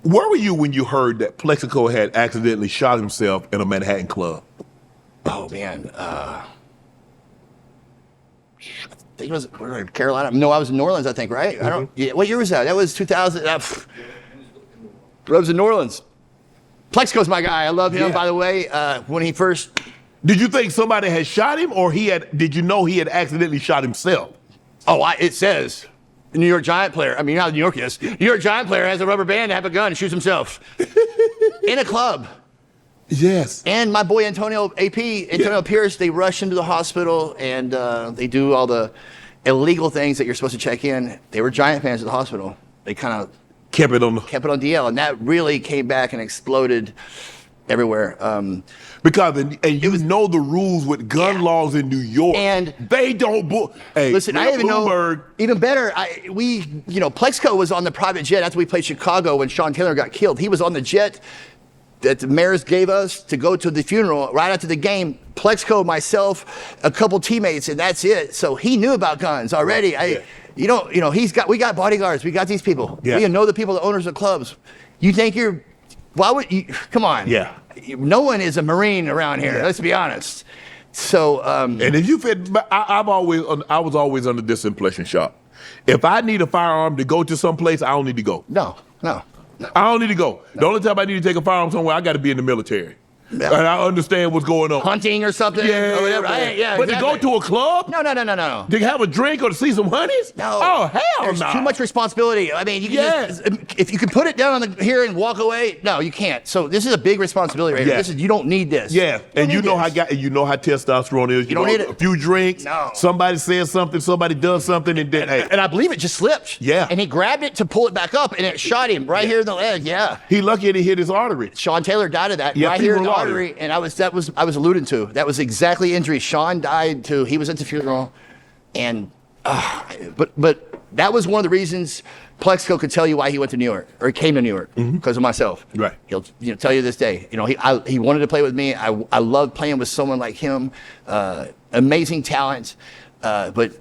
Where were you when you heard that Plaxico had accidentally shot himself in a Manhattan club? Oh man, I think it was Carolina. No, I was in New Orleans. I think, right? I don't. Yeah, what year was that? That was 2000. I was in New Orleans. Plexico's my guy. I love him. Yeah. By the way, when he first. Did you think somebody had shot him, or did you know he had accidentally shot himself? Oh, it says. The New York Giant player. I mean, not New York is. New York Giant player has a rubber band to have a gun and shoots himself in a club. Yes. And my boy Antonio Pierce, they rush into the hospital and they do all the illegal things that you're supposed to check in. They were Giant fans at the hospital. They kind of kept it on DL, and that really came back and exploded everywhere. Because you know the rules with gun laws in New York, and they don't. Hey, listen, I even know even better. Plexico was on the private jet after we played Chicago when Sean Taylor got killed. He was on the jet that the mayors gave us to go to the funeral right after the game. Plexico, myself, a couple teammates, and that's it. So he knew about guns already. We got bodyguards. We got these people. Yeah. We know the people, the owners of clubs. You think why would you, come on. Yeah. No one is a Marine around here, let's be honest. So, and if you fit, I was always under this impression, Sharpe. If I need a firearm to go to some place, I don't need to go. No. I don't need to go. No. The only time I need to take a firearm somewhere, I got to be in the military. Yeah. And I understand what's going on. Hunting or something? Yeah, or whatever. But exactly. To go to a club? No. To have a drink or to see some honeys? No. Oh, hell There's no. too much responsibility. I mean, you can if you can put it down here and walk away, no, you can't. So this is a big responsibility right here. You don't need this. Yeah, and you know how testosterone is. You don't need it. A few drinks, somebody says something, somebody does something, and then, and I believe it just slipped. Yeah. And he grabbed it to pull it back up, and it shot him right here in the leg, He lucky he hit his artery. Sean Taylor died of that right here in the artery, and I was alluding to. That was exactly injury. Sean died too. He was at the funeral, and but that was one of the reasons Plexico could tell you why he went to New York or he came to New York because of myself. Right. He'll tell you this day. He wanted to play with me. I love playing with someone like him. Amazing talent, but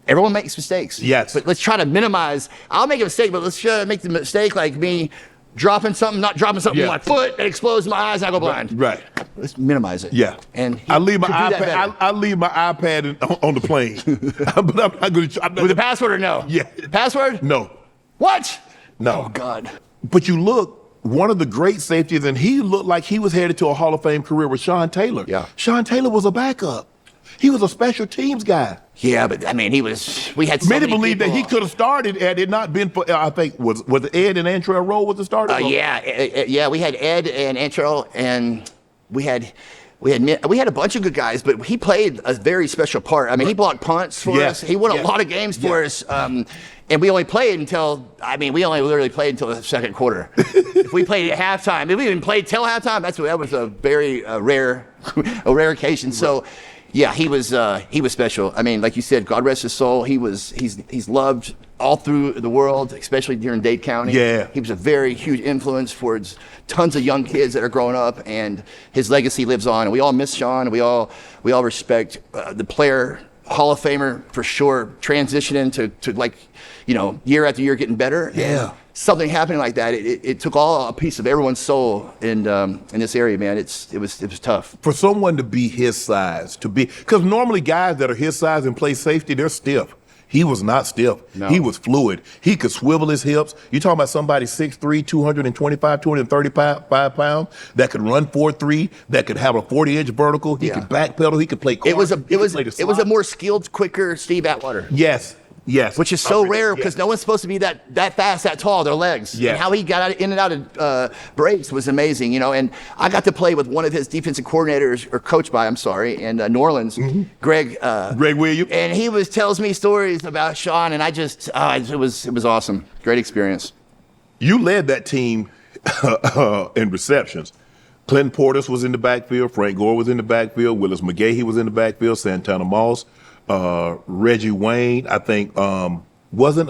everyone makes mistakes. Yes. But let's try to minimize. I'll make a mistake, but let's try to make the mistake like me. Not dropping something in my foot that explodes my eyes and I go blind. Right. Let's minimize it. Yeah. And I leave my iPad. I leave my iPad on the plane. But I'm not going to. With the password or no? Yeah. Password? No. What? No. Oh God. But you look, one of the great safeties, and he looked like he was headed to a Hall of Fame career with Sean Taylor. Yeah. Sean Taylor was a backup. He was a special teams guy. Yeah, but I mean, we had so many many believe people. that he could have started had it not been for, I think, was Ed and Antrell Rowe was the starter? Yeah, we had Ed and Antrell, and we had a bunch of good guys, but he played a very special part. I mean, he blocked punts for us. He won a lot of games for us. And we only played we only literally played until the second quarter. If we played at halftime, if we even played till halftime, that was a very rare occasion. So. Yeah, he was special. I mean, like you said, God rest his soul. He's loved all through the world, especially here in Dade County. Yeah. He was a very huge influence for tons of young kids that are growing up, and his legacy lives on. And we all miss Sean. We all respect the player, Hall of Famer for sure, transitioning to year after year getting better. Yeah. And something happening like that, it took a piece of everyone's soul in this area, man. It was tough. For someone to be his size, because normally guys that are his size and play safety, they're stiff. He was not stiff. No. He was fluid. He could swivel his hips. You're talking about somebody 6'3", 225, 235 pounds that could run 4.3, that could have a 40-inch vertical. He could backpedal. He could play cards. It was a more skilled, quicker Steve Atwater. Yes. Which is so rare because no one's supposed to be that fast, that tall, their legs. Yeah. And how he got in and out of breaks was amazing, and I got to play with one of his defensive coordinators, or coached by, in New Orleans, Greg Williams. And he tells me stories about Sean, and I just, it was awesome. Great experience. You led that team in receptions. Clinton Portis was in the backfield. Frank Gore was in the backfield. Willis McGahee was in the backfield. Santana Moss. Reggie Wayne, I think, wasn't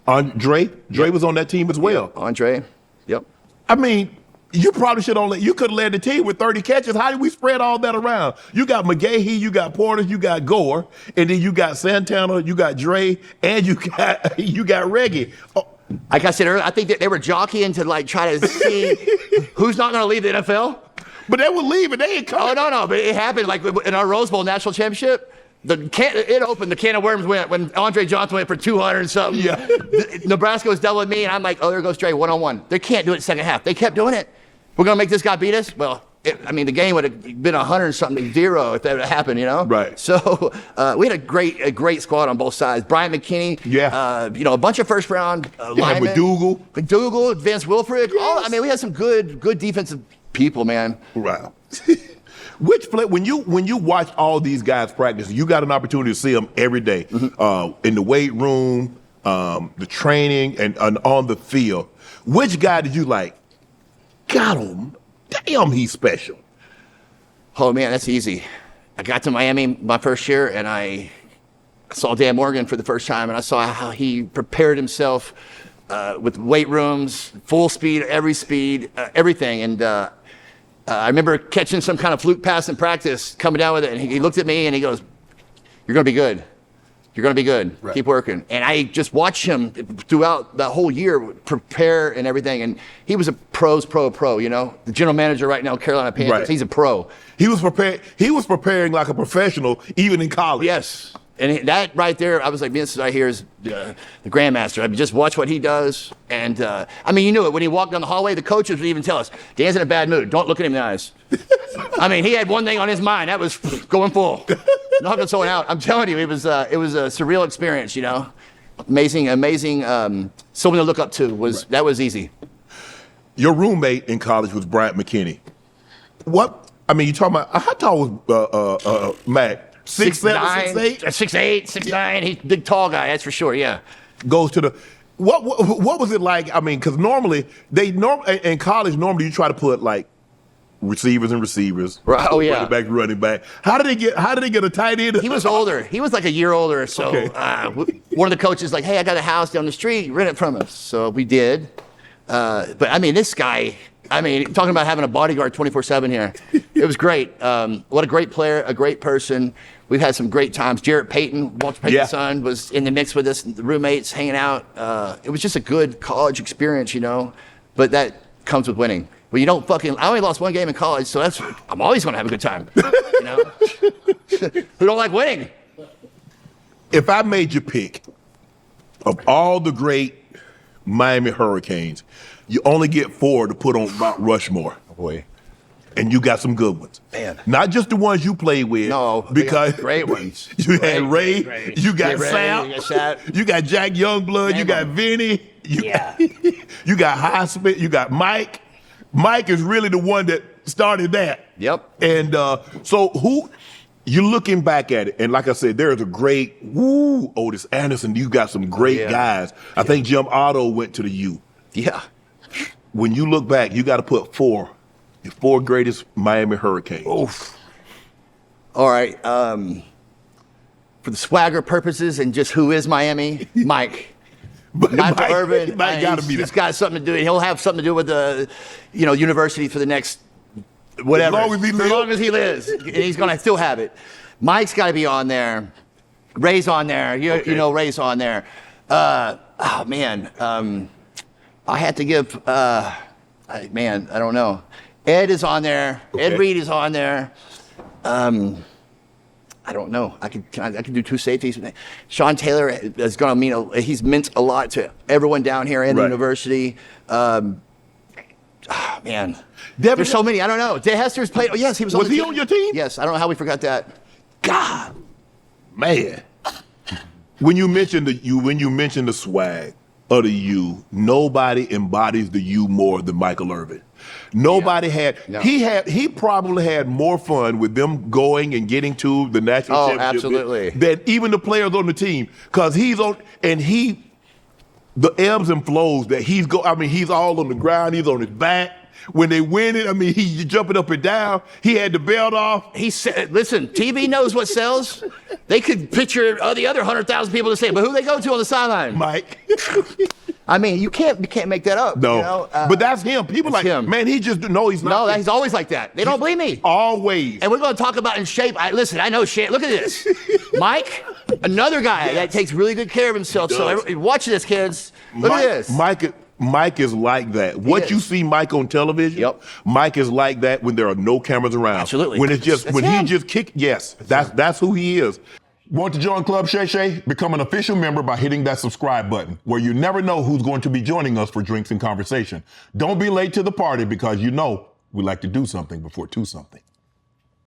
Andre? Dre was on that team as well. Yeah, Andre, yep. I mean, you probably you could have led the team with 30 catches. How did we spread all that around? You got McGahee, you got Porter, you got Gore, and then you got Santana, you got Dre, and you got Reggie. Oh, Like I said earlier, I think that they were jockeying to like try to see who's not going to leave the NFL. But they were leaving. They ain't coming. Oh, no. But it happened like in our Rose Bowl national championship. It opened. The can of worms went when Andre Johnson went for 200 and something. Yeah. Nebraska was doubling me, and I'm like, oh, there goes Dre, 1-on-1. They can't do it second half. They kept doing it. We're going to make this guy beat us? Well, the game would have been 100-something-0 if that would have happened, you know? Right. So we had a great squad on both sides. Brian McKinney. Yeah. A bunch of first-round linemen. McDougal, Vince Wilfred. Yes. We had some good defensive people, man. Wow. Which play when you watch all these guys practice, you got an opportunity to see them every day, in the weight room, the training, and on the field. Which guy did you like? Got him. Damn, he's special. Oh man, that's easy. I got to Miami my first year, and I saw Dan Morgan for the first time, and I saw how he prepared himself with weight rooms, full speed, everything, and. I remember catching some kind of fluke pass in practice, coming down with it, and he looked at me and he goes, "You're going to be good. You're going to be good. Right. Keep working." And I just watched him throughout the whole year prepare and everything. And he was a pro, you know? The general manager right now, Carolina Panthers, Right. he's a pro. He was preparing like a professional, even in college. Yes. And that right there, I was like, this right here is the grandmaster. I mean, just watch what he does. And, you knew it. When he walked down the hallway, the coaches would even tell us, Dan's in a bad mood. Don't look at him in the eyes. He had one thing on his mind. That was going full. Knocking someone out. I'm telling you, it was a surreal experience, you know. Amazing. Someone to look up to. That was easy. Your roommate in college was Bryant McKinney. What? You talking about, how tall was Matt? 6'7", 6'8"? 6'8", 6'9". He's a big, tall guy, that's for sure, yeah. Goes to the what was it like? Because normally in college normally you try to put like receivers, right? Oh yeah, running back. How did they get a tight end? He was older. He was like a year older. So okay. One of the coaches like, "Hey, I got a house down the street. Rent it from us." So we did. But this guy. Talking about having a bodyguard 24/7 here. It was great. What a great player, a great person. We've had some great times. Jarrett Payton, Walter Payton's son, was in the mix with us, the roommates hanging out. It was just a good college experience, you know. But that comes with winning. Well, you don't I only lost one game in college, so I'm always going to have a good time. You know? Who don't like winning? If I made you pick of all the great Miami Hurricanes, you only get 4 to put on Mount Rushmore. Oh boy. And you got some good ones. Man. Not just the ones you played with. No, because great ones. You had Ray, you got Sap, you got Jack Youngblood, you got Vinny, you got Highsmith, you got Mike. Mike is really the one that started that. Yep. And so you're looking back at it, and like I said, there is a great Otis Anderson. You got some great guys. I think Jim Otto went to the U. Yeah. When you look back, you got to put 4 greatest Miami Hurricanes. Oof. All right. For the swagger purposes and just who is Miami, Mike. Michael Irvin. Mike got to be there. He's got something to do. He'll have something to do with the, university for the next whatever. As long as he lives, and he's gonna still have it. Mike's got to be on there. Ray's on there. You know Ray's on there. Oh man. I had to give. I don't know. Ed is on there. Okay. Ed Reed is on there. I don't know. I can do 2 safeties. Sean Taylor is going to mean he's meant a lot to everyone down here in the university. Man, there's so many. I don't know. De Hester's played. Oh yes, he was. Was he on your team? Yes. I don't know how we forgot that. God, man. When you mentioned the swag of the U, nobody embodies the U more than Michael Irvin. Nobody had. No. He probably had more fun with them going and getting to the national championship absolutely. Than even the players on the team, because he's on and the ebbs and flows that he's all on the ground. He's on his back. When they win it, he's jumping up and down. He had the belt off. He said, listen, TV knows what sells. They could picture the other 100,000 people to say, but who they go to on the sideline? Mike. You can't make that up. No, you know? But that's him. People like him. Man, he's not. No, he's always like that. They don't believe me. Always. And we're going to talk about in shape. Listen, I know shape. Look at this. Mike, Another guy that takes really good care of himself. So watch this, kids. Look at this. Mike is like that. What you see Mike on television, Mike is like that when there are no cameras around. Absolutely. When it's just he just kick. Yes, that's who he is. Want to join Club Shay Shay? Become an official member by hitting that subscribe button, where you never know who's going to be joining us for drinks and conversation. Don't be late to the party because you know we like to do something before 2 something.